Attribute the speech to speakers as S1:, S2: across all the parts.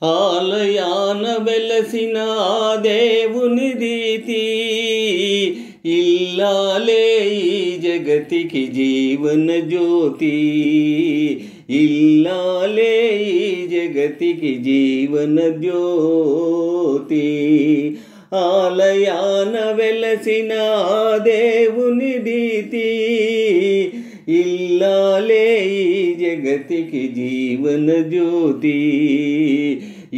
S1: ఆలయాన వెలసిన ఆ దేవుని రీతి ఇల్లాలే ఈ జగతికి జీవన జ్యోతి, ఇల్లాలే ఈ జగతికి జీవన జ్యోతి. ఆలయాన వెలసిన ఆ దేవుని రీతి ఇల్లాలే ఈ జగతికి జీవన జ్యోతి,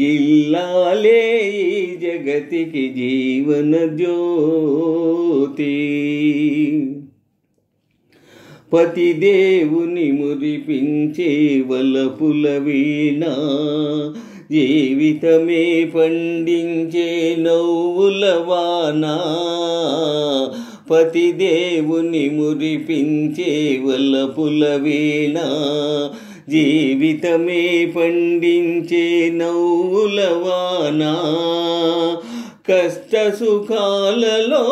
S1: ఇల్లాలే ఈ జగతికి జీవన జ్యోతి. పతిదేవుని మురిపించే వలపుల వీణ, జీవితమే పండించే నవ్వుల వాన. పతిదేవుని మురిపించే వలపుల వీణ, జీవితమే పండించే నవ్వుల వాన. కష్ట సుఖాలలో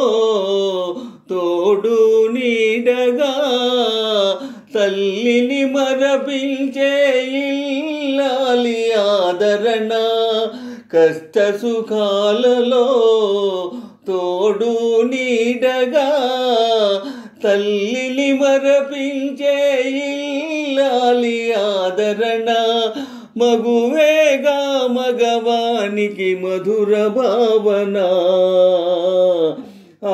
S1: తోడు నీడగా తల్లిని మరపించే ఇల్లాలి ఆదరణ. కష్ట సుఖాలలో తోడు నీడగా తల్లిని మరపించే ఇల్లాలి ఆదరణ. మగువేగా మగవానికి మధుర భావన,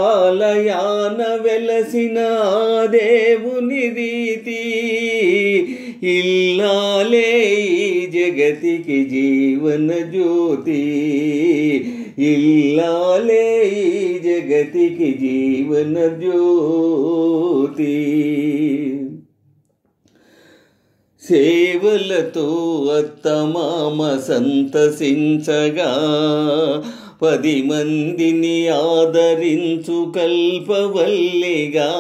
S1: ఆలయాన వెలసిన దేవుని రీతి ఇల్లాలే ఈ జగతికి జీవన జ్యోతి, ఇల్లాలే ఈ జగతికి జీవన జ్యోతి. సేవలతో అత్తమామ సంతసించగా 10 మందిని ఆదరించు కల్పవల్లిగా.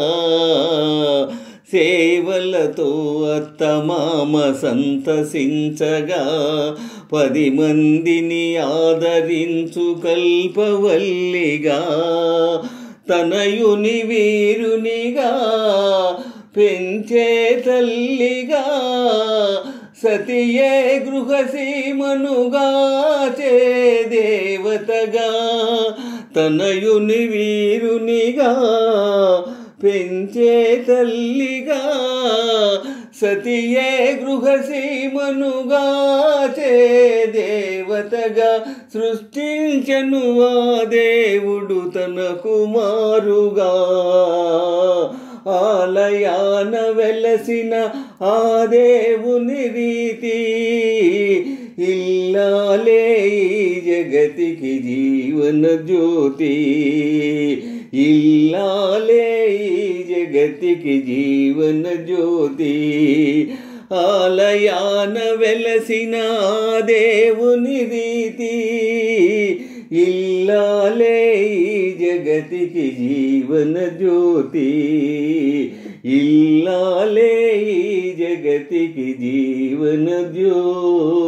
S1: సేవలతో అత్తమామ సంతసించగా 10 మందిని ఆదరించు కల్పవల్లిగా. తనయుని వీరునిగా పెంచే తల్లిగా, సతియే గృహసీమనుగా చే దేవతగా. తనయుని వీరునిగా పెంచే తల్లిగా, సతియే గృహసీమనుగా చే దేవతగా. సృష్టించను ఆ దేవుడు తన కుమారుగా, ఆలయాన వెలసిన ఆ దేవుని రీతి ఇల్లాలే ఈ జగతికి జీవన జ్యోతి, ఇల్లాలే ఈ జగతికి జీవన జ్యోతి. ఆలయాన వెలసిన ఆ దేవుని రీతి ఇల్లాలే ఈ జగతికి జీవన జ్యోతి, ఇల్లాలే ఈ జగతికి జీవన జ్యోతి.